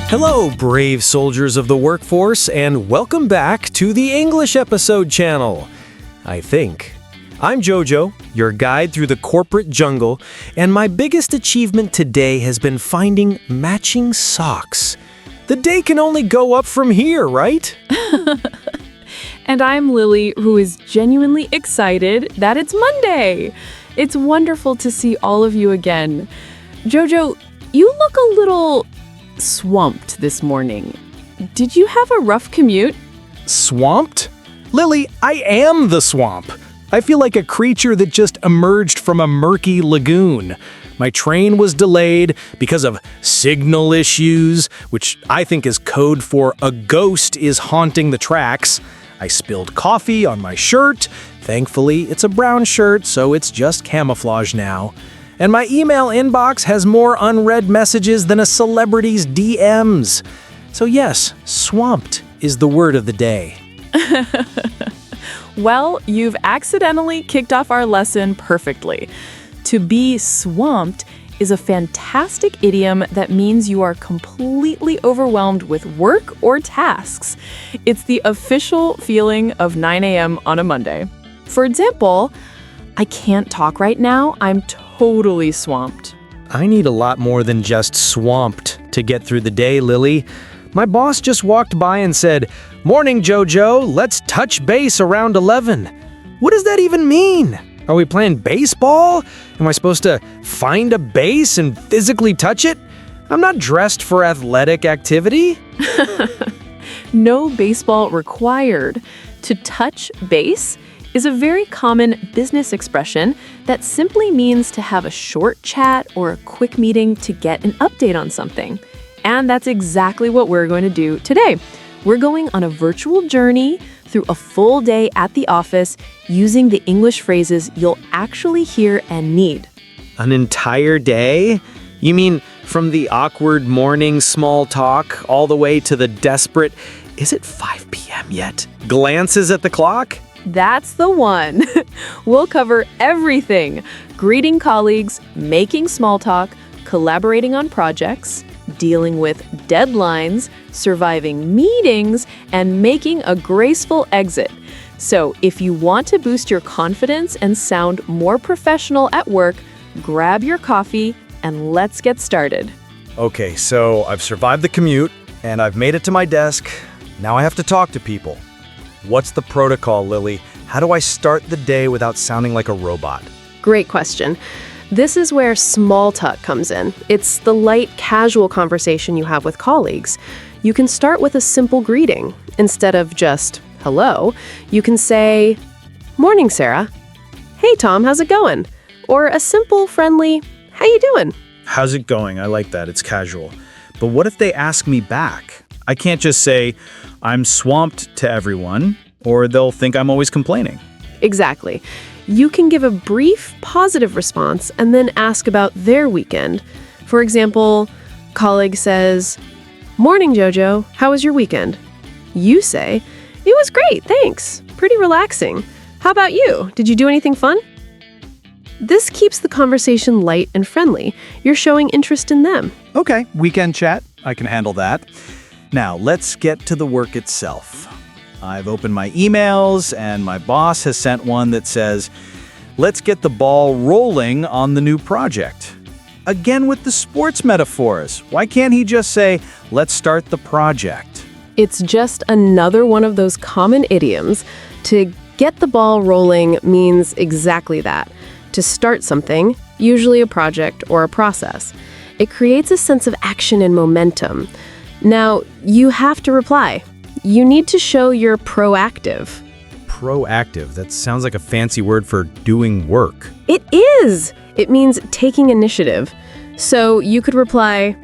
Hello, brave soldiers of the workforce, and welcome back to the English episode channel. I think. I'm Jojo, your guide through the corporate jungle, and my biggest achievement today has been finding matching socks. The day can only go up from here, right? And I'm Lily, who is genuinely excited that it's Monday. It's wonderful to see all of you again. Jojo, you look a little swamped this morning. Did you have a rough commute? Swamped? Lily, I am the swamp. I feel like a creature that just emerged from a murky lagoon. My train was delayed because of signal issues, which I think is code for a ghost is haunting the tracks. I spilled coffee on my shirt. Thankfully, it's a brown shirt, so it's just camouflage now. And my email inbox has more unread messages than a celebrity's DMs. So yes, swamped is the word of the day. Well, you've accidentally kicked off our lesson perfectly. To be swamped is a fantastic idiom that means you are completely overwhelmed with work or tasks. It's the official feeling of 9 a.m. on a Monday. For example, I can't talk right now. I'm totally swamped. I need a lot more than just swamped to get through the day, Lily. My boss just walked by and said, "Morning, Jojo, let's touch base around 11. What does that even mean? Are we playing baseball? Am I supposed to find a base and physically touch it? I'm not dressed for athletic activity." No baseball required. To touch base is a very common business expression that simply means to have a short chat or a quick meeting to get an update on something. And that's exactly what we're going to do today. We're going on a virtual journey through a full day at the office using the English phrases you'll actually hear and need. An entire day? You mean from the awkward morning small talk all the way to the desperate, "Is it 5 p.m. yet?" glances at the clock? That's the one. We'll cover everything: greeting colleagues, making small talk, collaborating on projects, dealing with deadlines, surviving meetings, and making a graceful exit. So if you want to boost your confidence and sound more professional at work, grab your coffee and let's get started. Okay, so I've survived the commute and I've made it to my desk. Now I have to talk to people. What's the protocol, Lily? How do I start the day without sounding like a robot? Great question. This is where small talk comes in. It's the light, casual conversation you have with colleagues. You can start with a simple greeting. Instead of just, hello, you can say, "Morning, Sarah." "Hey, Tom, how's it going?" Or a simple, friendly, "How you doing?" How's it going? I like that. It's casual. But what if they ask me back? I can't just say, "I'm swamped" to everyone, or they'll think I'm always complaining. Exactly. You can give a brief, positive response and then ask about their weekend. For example, colleague says, "Morning, Jojo. How was your weekend?" You say, "It was great, thanks. Pretty relaxing. How about you? Did you do anything fun?" This keeps the conversation light and friendly. You're showing interest in them. Okay, weekend chat. I can handle that. Now, let's get to the work itself. I've opened my emails, and my boss has sent one that says, "Let's get the ball rolling on the new project." Again with the sports metaphors. Why can't he just say, "Let's start the project"? It's just another one of those common idioms. To get the ball rolling means exactly that. To start something, usually a project or a process. It creates a sense of action and momentum. Now, you have to reply. You need to show you're proactive. Proactive. That sounds like a fancy word for doing work. It is! It means taking initiative. So you could reply,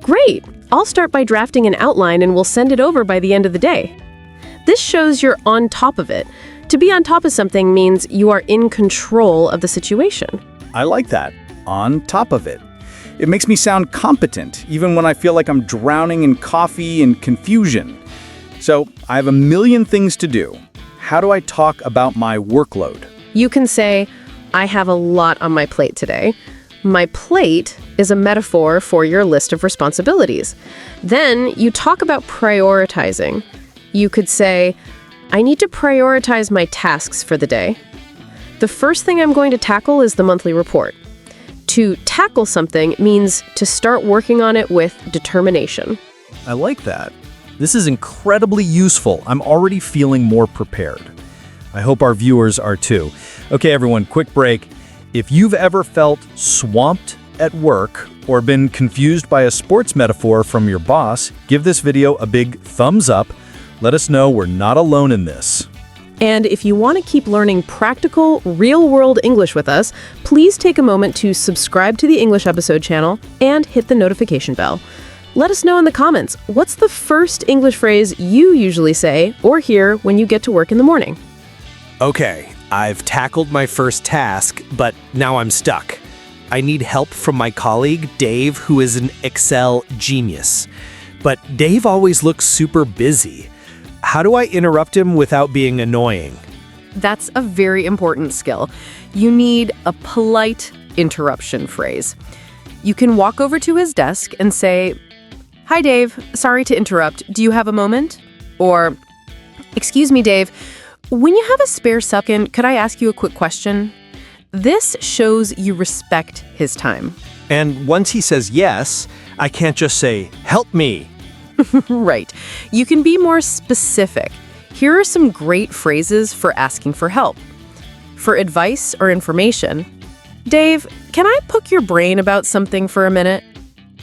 "Great, I'll start by drafting an outline and we'll send it over by the end of the day." This shows you're on top of it. To be on top of something means you are in control of the situation. I like that. On top of it. It makes me sound competent, even when I feel like I'm drowning in coffee and confusion. So, I have a million things to do. How do I talk about my workload? You can say, "I have a lot on my plate today. My plate is a metaphor for your list of responsibilities. Then you talk about prioritizing. You could say, I need to prioritize my tasks for the day. The first thing I'm going to tackle is the monthly report. To tackle something means to start working on it with determination. I like that. This is incredibly useful. I'm already feeling more prepared. I hope our viewers are too. Okay, everyone, quick break. If you've ever felt swamped at work or been confused by a sports metaphor from your boss, give this video a big thumbs up. Let us know we're not alone in this. And if you want to keep learning practical, real-world English with us, please take a moment to subscribe to the English Episode channel and hit the notification bell. Let us know in the comments, what's the first English phrase you usually say or hear when you get to work in the morning? Okay, I've tackled my first task, but now I'm stuck. I need help from my colleague, Dave, who is an Excel genius. But Dave always looks super busy. How do I interrupt him without being annoying? That's a very important skill. You need a polite interruption phrase. You can walk over to his desk and say, "Hi, Dave. Sorry to interrupt. Do you have a moment?" Or, "Excuse me, Dave. When you have a spare second, could I ask you a quick question?" This shows you respect his time. And once he says yes, I can't just say, "Help me." Right. You can be more specific. Here are some great phrases for asking for help. For advice or information, "Dave, can I pick your brain about something for a minute?"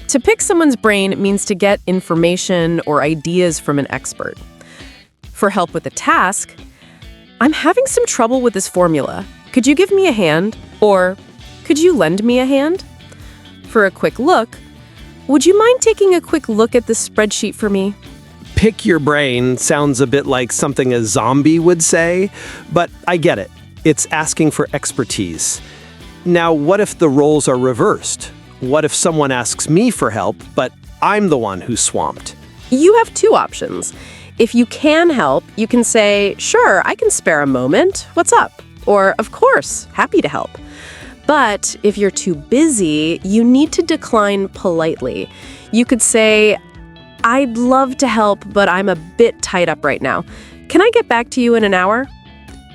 To pick someone's brain means to get information or ideas from an expert. For help with a task, "I'm having some trouble with this formula. Could you give me a hand?" Or, "Could you lend me a hand?" For a quick look, "Would you mind taking a quick look at this spreadsheet for me?" Pick your brain sounds a bit like something a zombie would say, but I get it. It's asking for expertise. Now, what if the roles are reversed? What if someone asks me for help, but I'm the one who's swamped? You have two options. If you can help, you can say, "Sure, I can spare a moment. What's up?" Or, "Of course, happy to help." But if you're too busy, you need to decline politely. You could say, "I'd love to help, but I'm a bit tied up right now. Can I get back to you in an hour?"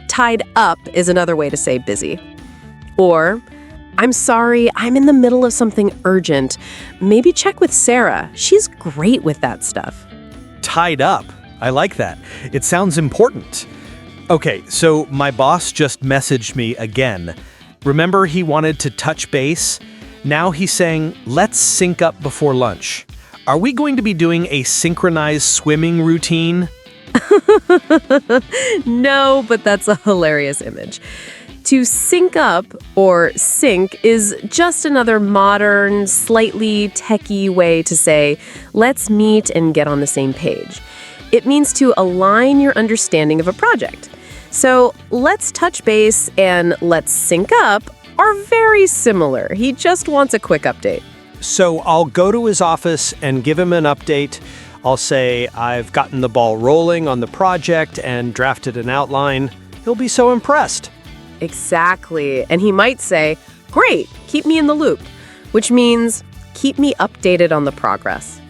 Tied up is another way to say busy. Or, "I'm sorry, I'm in the middle of something urgent. Maybe check with Sarah. She's great with that stuff." Tied up. I like that. It sounds important. Okay, so my boss just messaged me again. Remember he wanted to touch base? Now he's saying, let's sync up before lunch. Are we going to be doing a synchronized swimming routine? No, but that's a hilarious image. To sync up, or sync, is just another modern, slightly techie way to say, let's meet and get on the same page. It means to align your understanding of a project. So let's touch base and let's sync up are very similar. He just wants a quick update. So I'll go to his office and give him an update. I'll say I've gotten the ball rolling on the project and drafted an outline. He'll be so impressed. Exactly. And he might say, "Great, keep me in the loop," which means keep me updated on the progress.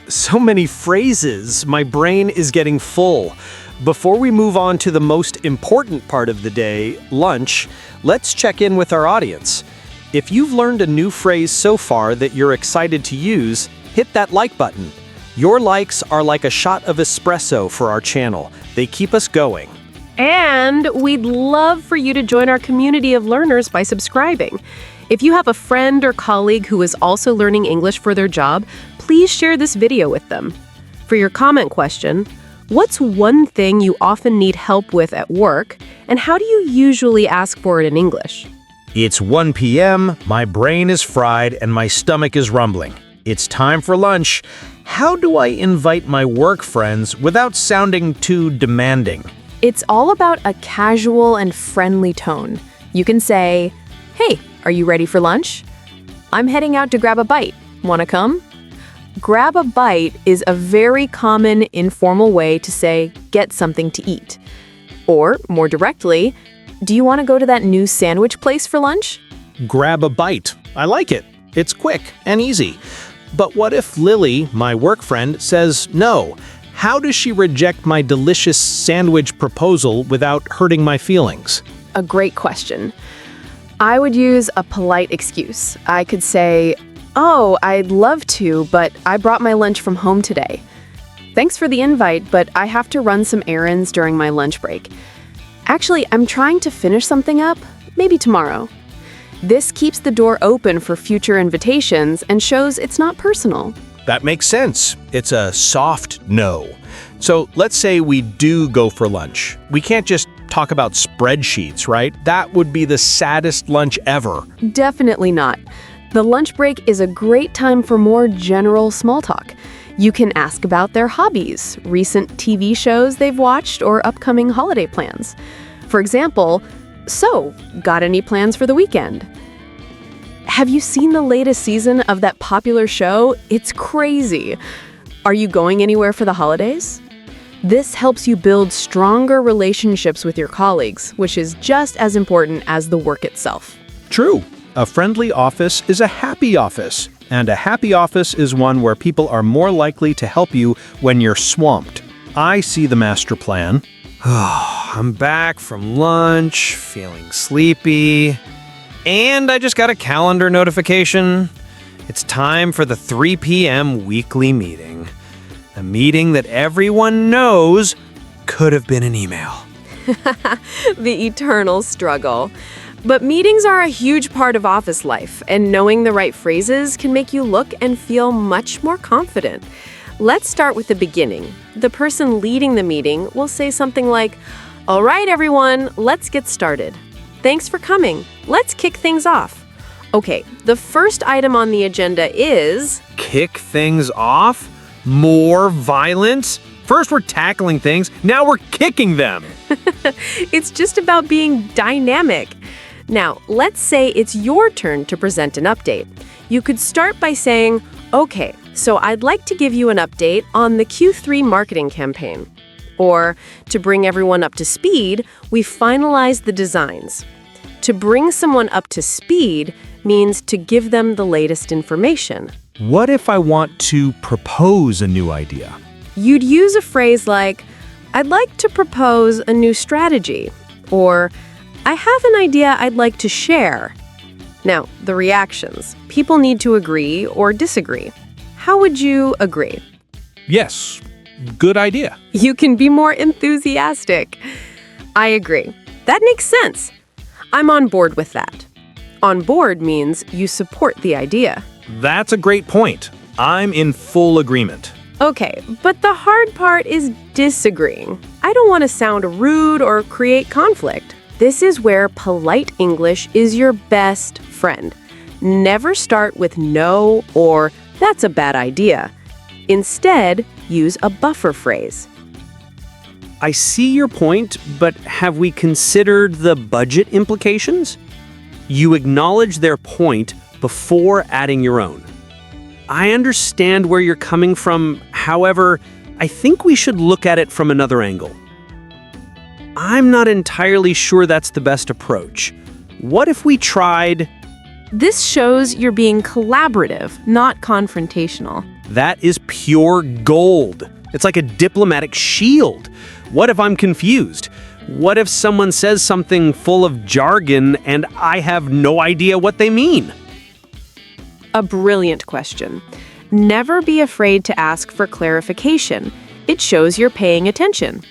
So many phrases, my brain is getting full. Before we move on to the most important part of the day, lunch, let's check in with our audience. If you've learned a new phrase so far that you're excited to use, hit that like button. Your likes are like a shot of espresso for our channel. They keep us going. And we'd love for you to join our community of learners by subscribing. If you have a friend or colleague who is also learning English for their job, please share this video with them. For your comment question, what's one thing you often need help with at work, and how do you usually ask for it in English? It's 1 p.m., my brain is fried, and my stomach is rumbling. It's time for lunch. How do I invite my work friends without sounding too demanding? It's all about a casual and friendly tone. You can say, "Hey, are you ready for lunch? I'm heading out to grab a bite. Wanna come?" Grab a bite is a very common informal way to say, get something to eat. Or, more directly, do you want to go to that new sandwich place for lunch? Grab a bite. I like it. It's quick and easy. But what if Lily, my work friend, says no? How does she reject my delicious sandwich proposal without hurting my feelings? A great question. I would use a polite excuse. I could say, "Oh, I'd love to, but I brought my lunch from home today. Thanks for the invite, but I have to run some errands during my lunch break. Actually, I'm trying to finish something up, maybe tomorrow." This keeps the door open for future invitations and shows it's not personal. That makes sense. It's a soft no. So let's say we do go for lunch. We can't just talk about spreadsheets, right? That would be the saddest lunch ever. Definitely not. The lunch break is a great time for more general small talk. You can ask about their hobbies, recent TV shows they've watched, or upcoming holiday plans. For example, "So, got any plans for the weekend? Have you seen the latest season of that popular show? It's crazy. Are you going anywhere for the holidays?" This helps you build stronger relationships with your colleagues, which is just as important as the work itself. True. A friendly office is a happy office. And a happy office is one where people are more likely to help you when you're swamped. I see the master plan. I'm back from lunch, feeling sleepy. And I just got a calendar notification. It's time for the 3 p.m. weekly meeting. A meeting that everyone knows could have been an email. The eternal struggle. But meetings are a huge part of office life, and knowing the right phrases can make you look and feel much more confident. Let's start with the beginning. The person leading the meeting will say something like, "All right, everyone, let's get started. Thanks for coming. Let's kick things off." Okay, the first item on the agenda is... Kick things off? More violence? First we're tackling things, now we're kicking them. It's just about being dynamic. Now, let's say it's your turn to present an update. You could start by saying, "Okay, so I'd like to give you an update on the Q3 marketing campaign." Or, "To bring everyone up to speed, we finalized the designs." To bring someone up to speed means to give them the latest information. What if I want to propose a new idea? You'd use a phrase like, "I'd like to propose a new strategy," or "I have an idea I'd like to share." Now, the reactions. People need to agree or disagree. How would you agree? Yes, good idea. You can be more enthusiastic. "I agree. That makes sense. I'm on board with that." On board means you support the idea. That's a great point. I'm in full agreement. Okay, but the hard part is disagreeing. I don't want to sound rude or create conflict. This is where polite English is your best friend. Never start with no or "that's a bad idea." Instead, use a buffer phrase. I see your point, but have we considered the budget implications? You acknowledge their point before adding your own. I understand where you're coming from. However, I think we should look at it from another angle. I'm not entirely sure that's the best approach. What if we tried... This shows you're being collaborative, not confrontational. That is pure gold. It's like a diplomatic shield. What if I'm confused? What if someone says something full of jargon and I have no idea what they mean? A brilliant question. Never be afraid to ask for clarification. It shows you're paying attention.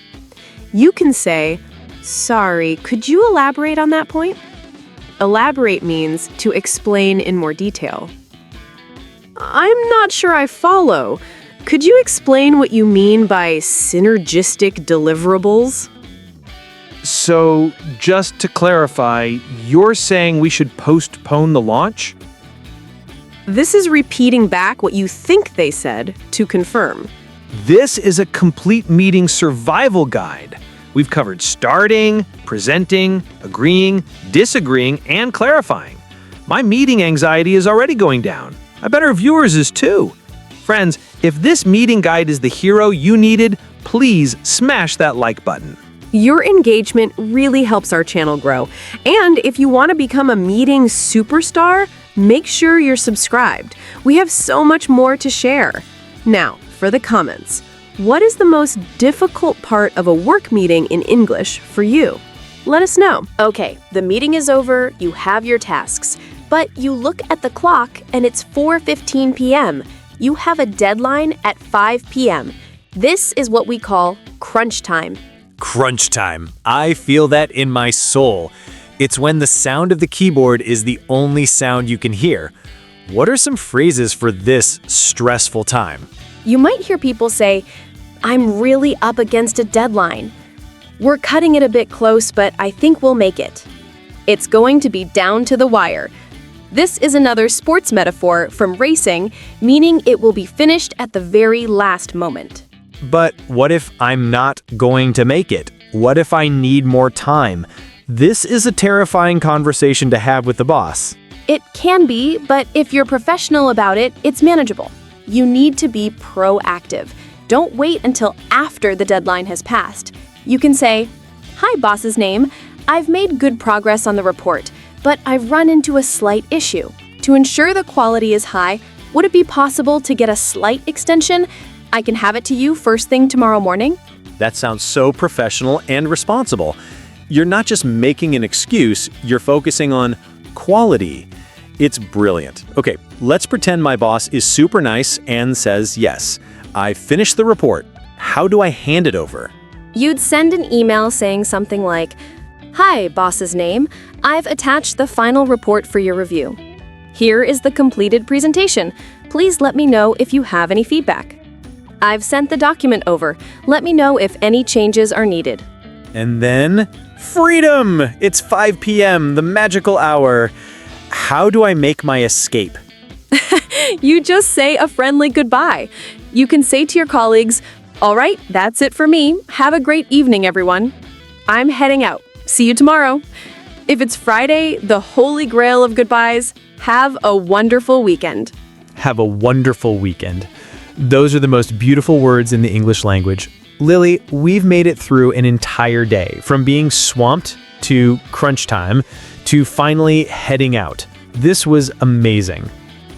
You can say, "Sorry, could you elaborate on that point?" Elaborate means to explain in more detail. "I'm not sure I follow. Could you explain what you mean by synergistic deliverables?" So, just to clarify, you're saying we should postpone the launch? This is repeating back what you think they said to confirm. This is a complete meeting survival guide. We've covered starting, presenting, agreeing, disagreeing, and clarifying. My meeting anxiety is already going down. I bet our viewers is too. Friends, if this meeting guide is the hero you needed, please smash that like button. Your engagement really helps our channel grow. And if you want to become a meeting superstar, Make sure you're subscribed. We have so much more to share. Now, for the comments. What is the most difficult part of a work meeting in English for you? Let us know. Okay, the meeting is over, you have your tasks, but you look at the clock and it's 4:15 p.m. You have a deadline at 5 p.m. This is what we call crunch time. Crunch time. I feel that in my soul. It's when the sound of the keyboard is the only sound you can hear. What are some phrases for this stressful time? You might hear people say, "I'm really up against a deadline. We're cutting it a bit close, but I think we'll make it." It's going to be down to the wire. This is another sports metaphor from racing, meaning it will be finished at the very last moment. But what if I'm not going to make it? What if I need more time? This is a terrifying conversation to have with the boss. It can be, but if you're professional about it, it's manageable. You need to be proactive. Don't wait until after the deadline has passed. You can say, "Hi, boss's name. I've made good progress on the report, but I've run into a slight issue. To ensure the quality is high, would it be possible to get a slight extension? I can have it to you first thing tomorrow morning." That sounds so professional and responsible. You're not just making an excuse, you're focusing on quality. It's brilliant. Okay, let's pretend my boss is super nice and says yes. I finished the report. How do I hand it over? You'd send an email saying something like, "Hi, boss's name. I've attached the final report for your review. Here is the completed presentation. Please let me know if you have any feedback. I've sent the document over. Let me know if any changes are needed." And then, freedom! It's 5 p.m., the magical hour. How do I make my escape? You just say a friendly goodbye. You can say to your colleagues, "All right, that's it for me. Have a great evening, everyone. I'm heading out. See you tomorrow." If it's Friday, the holy grail of goodbyes, have a wonderful weekend. Have a wonderful weekend. Those are the most beautiful words in the English language. Lily, we've made it through an entire day, from being swamped to crunch time to finally heading out. This was amazing.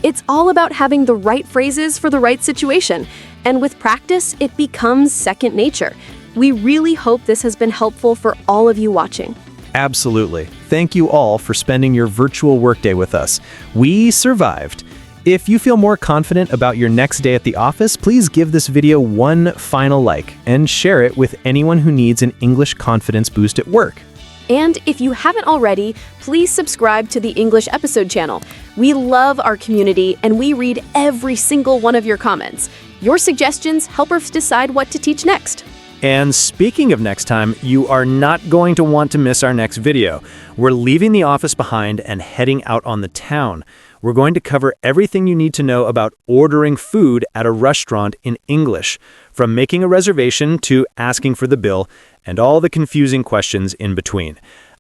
It's all about having the right phrases for the right situation, and with practice, it becomes second nature. We really hope this has been helpful for all of you watching. Absolutely. Thank you all for spending your virtual workday with us. We survived. If you feel more confident about your next day at the office, please give this video one final like and share it with anyone who needs an English confidence boost at work. And if you haven't already, please subscribe to the English Episode channel. We love our community and we read every single one of your comments. Your suggestions help us decide what to teach next. And speaking of next time, you are not going to want to miss our next video. We're leaving the office behind and heading out on the town. We're going to cover everything you need to know about ordering food at a restaurant in English, from making a reservation to asking for the bill, and all the confusing questions in between.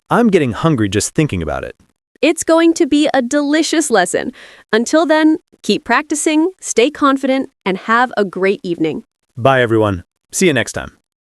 I'm getting hungry just thinking about it. It's going to be a delicious lesson. Until then, keep practicing, stay confident, and have a great evening. Bye, everyone. See you next time.